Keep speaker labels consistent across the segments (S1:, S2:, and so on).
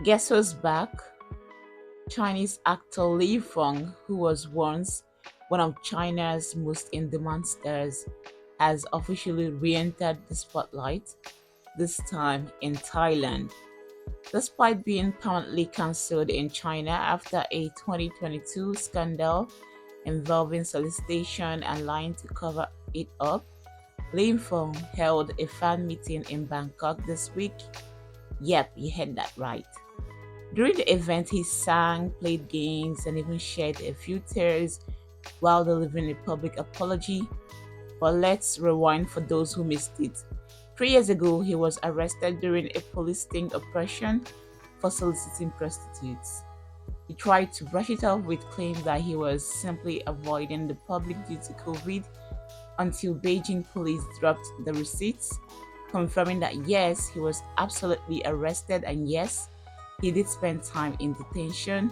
S1: Guess who's back? Chinese actor Feng, who was once one of China's most in-demand stars, has officially re-entered the spotlight, this time in Thailand. Despite being permanently cancelled in China after a 2022 scandal involving solicitation and lying to cover it up, Feng held a fan meeting in Bangkok this week. Yep, you heard that right. During the event, he sang, played games, and even shed a few tears while delivering a public apology. But let's rewind for those who missed it. 3 years ago, he was arrested during a police sting operation for soliciting prostitutes. He tried to brush it off with claims that he was simply avoiding the public due to COVID until Beijing police dropped the receipts, confirming that yes, he was absolutely arrested and yes, he did spend time in detention.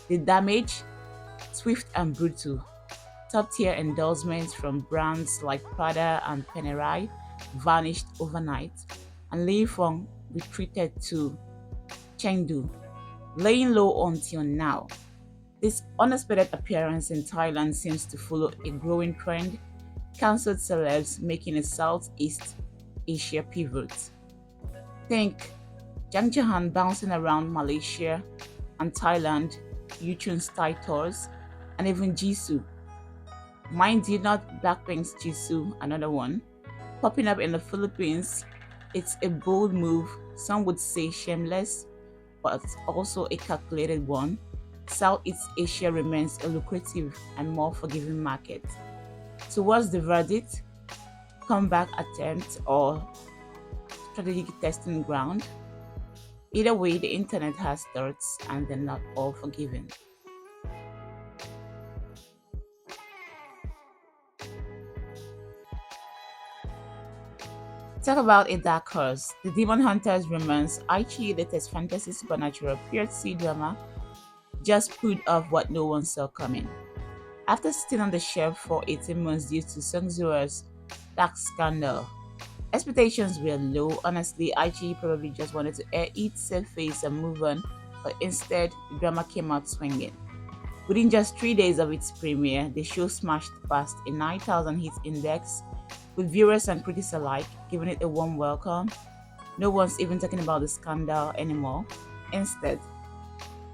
S1: The damage, swift and brutal. Top-tier endorsements from brands like Prada and Panerai vanished overnight, and Li Feng retreated to Chengdu, laying low until now. This unexpected appearance in Thailand seems to follow a growing trend, cancelled celebs making a Southeast Asia pivot. Think Jang Jahan bouncing around Malaysia and Thailand, Yuchun's Thai tours, and even Jisoo. Mind you, not Blackpink's Jisoo, another one, popping up in the Philippines. It's a bold move, some would say shameless, but it's also a calculated one. Southeast Asia remains a lucrative and more forgiving market. So, what's the verdict? Comeback attempt or strategic testing ground? Either way, the internet has thoughts and they're not all forgiving. Talk about a dark horse. The Demon Hunters romance, Aichi latest fantasy supernatural period C drama, just pulled off what no one saw coming. After sitting on the shelf for 18 months due to Sung Zura's dark scandal, expectations were low. Honestly, Aichi probably just wanted to air it, save face, and move on, but instead, the drama came out swinging. Within just 3 days of its premiere, the show smashed past a 9,000 hit index, with viewers and critics alike giving it a warm welcome. No one's even talking about the scandal anymore. Instead,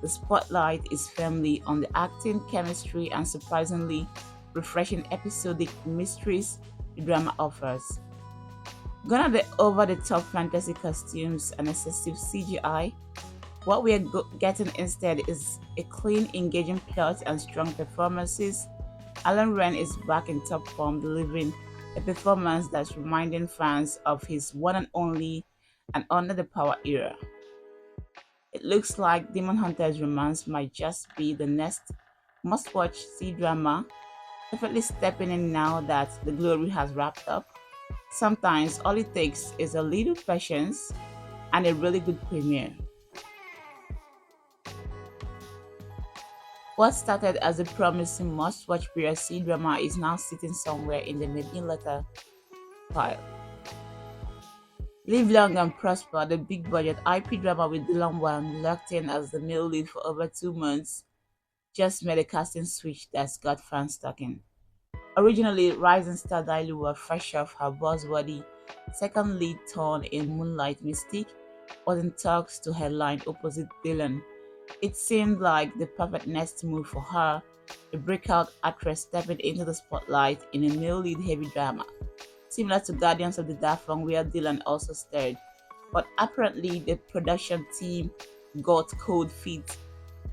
S1: the spotlight is firmly on the acting, chemistry, and surprisingly refreshing episodic mysteries the drama offers. Gone are the over the top fantasy costumes and excessive CGI. What we are getting instead is a clean, engaging plot and strong performances. Alan Wren is back in top form, delivering a performance that's reminding fans of his one and only and under the power era. It looks like Demon Hunter's romance might just be the next must watch C drama, definitely stepping in now that the glory has wrapped up. Sometimes all it takes is a little patience and a really good premiere. What started as a promising must watch period C drama is now sitting somewhere in the maybe later pile. Live Long and Prosper, the big budget IP drama with Dylan Wang locked in as the male lead for over 2 months, just made a casting switch that's got fans talking. Originally, rising star Dailuwa, fresh off her buzzworthy second lead turn in Moonlight Mystique, was in talks to headline opposite Dylan. It seemed like the perfect next move for her, a breakout actress stepping into the spotlight in a male lead heavy drama, similar to Guardians of the Daft where Dylan also starred. But apparently, the production team got cold feet.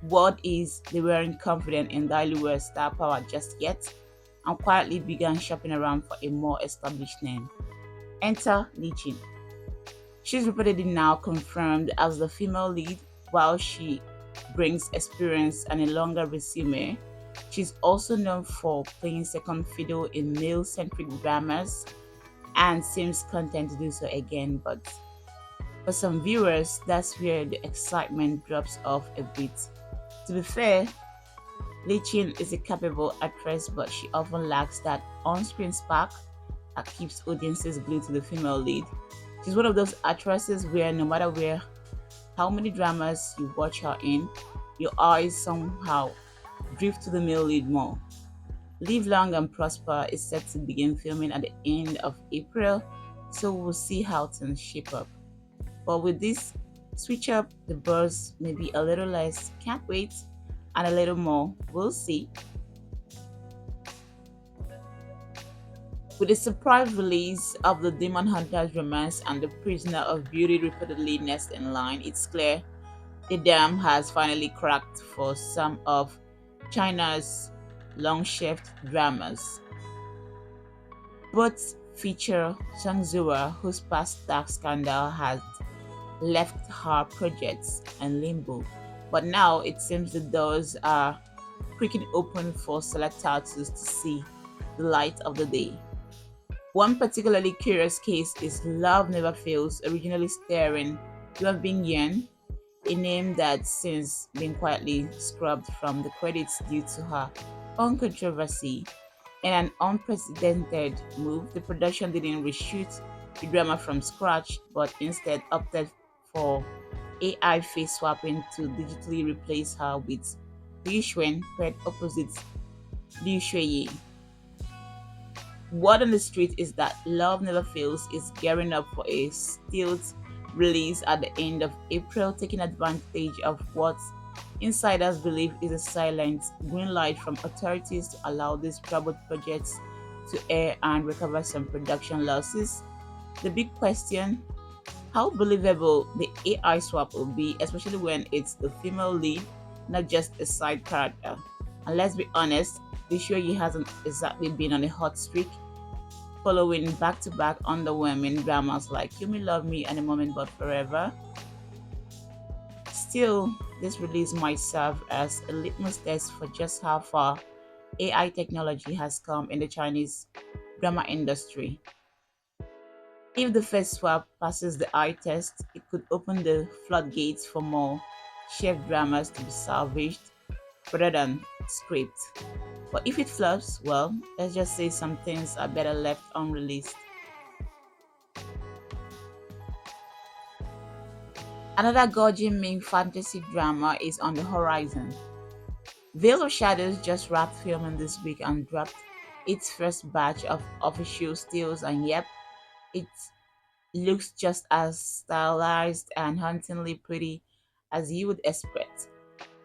S1: Word is they weren't confident in Dailuwa's star power just yet and quietly began shopping around for a more established name. Enter Lichin. She's reportedly now confirmed as the female lead. While she brings experience and a longer resume, she's also known for playing second fiddle in male-centric dramas and seems content to do so again, but for some viewers, that's where the excitement drops off a bit. To be fair, Li Chin is a capable actress, but she often lacks that on-screen spark that keeps audiences glued to the female lead. She's one of those actresses where no matter where how many dramas you watch her in, your eyes somehow drift to the male lead more. Live Long and Prosper is set to begin filming at the end of April, so we'll see how things shape up. But with this switch up, the buzz may be a little less, can't wait, and a little more, we'll see. With the surprise release of the Demon Hunter's Romance and the Prisoner of Beauty reportedly next in line, it's clear the dam has finally cracked for some of China's long-shelved dramas. Both feature Zhang Zura, whose past tax scandal has left her projects in limbo, but now it seems the doors are creaking open for select titles to see the light of the day. One particularly curious case is Love Never Fails, originally starring Yuan Bingyan, a name that's since been quietly scrubbed from the credits due to her own controversy. In an unprecedented move, the production didn't reshoot the drama from scratch, but instead opted for AI face swapping to digitally replace her with Liu Xuan, paired opposite Liu Shuiyi. Word on the street is that Love Never Fails is gearing up for a stealth release at the end of April, taking advantage of what insiders believe is a silent green light from authorities to allow these troubled projects to air and recover some production losses. The big question: how believable the AI swap will be, especially when it's the female lead, not just a side character. And let's be honest, this year he hasn't exactly been on a hot streak, following back-to-back underwhelming dramas like You May Love Me and A Moment But Forever. Still, this release might serve as a litmus test for just how far AI technology has come in the Chinese drama industry. If the first swap passes the eye test, it could open the floodgates for more chef dramas to be salvaged rather than scraped. But if it flops, well, let's just say some things are better left unreleased. Another Guo Jing Ming fantasy drama is on the horizon. Veil of Shadows just wrapped filming this week and dropped its first batch of official stills, and yep, it looks just as stylized and hauntingly pretty as you would expect.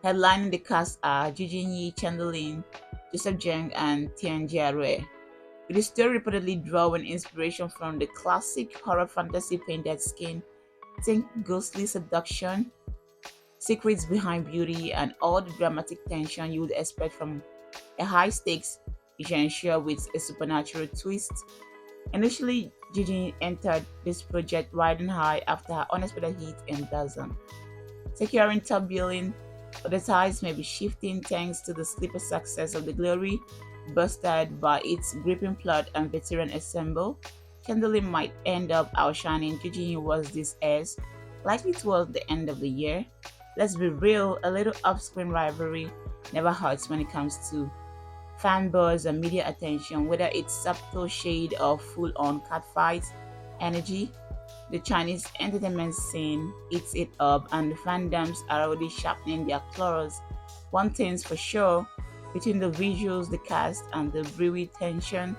S1: Headlining the cast are Jingyi, Chen, Duling, Joseph Zheng, and Tian Jiarui, with the story reportedly drawing inspiration from the classic horror fantasy painted skin. Think ghostly seduction, secrets behind beauty, and all the dramatic tension you would expect from a high stakes genre with a supernatural twist. Initially, Gigi entered this project riding high after her unexpected hit in Dazan, securing top billing, but the tides may be shifting thanks to the sleeper success of The Glory, boosted by its gripping plot and veteran ensemble. Kendall might end up outshining Jingyi was this airs, likely towards the end of the year. Let's be real, a little off-screen rivalry never hurts when it comes to fan buzz and media attention, whether it's subtle shade or full-on catfight energy. The Chinese entertainment scene eats it up, and the fandoms are already sharpening their claws. One thing's for sure, between the visuals, the cast, and the brewy tension,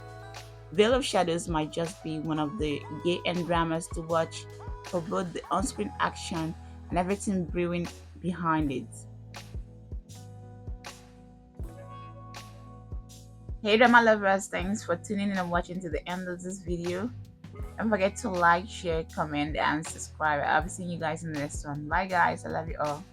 S1: Veil of Shadows might just be one of the gay end dramas to watch for both the on-screen action and everything brewing behind it. Hey drama lovers, thanks for tuning in and watching to the end of this video. Don't forget to like, share, comment, and subscribe. I'll be seeing you guys in the next one. Bye guys, I love you all.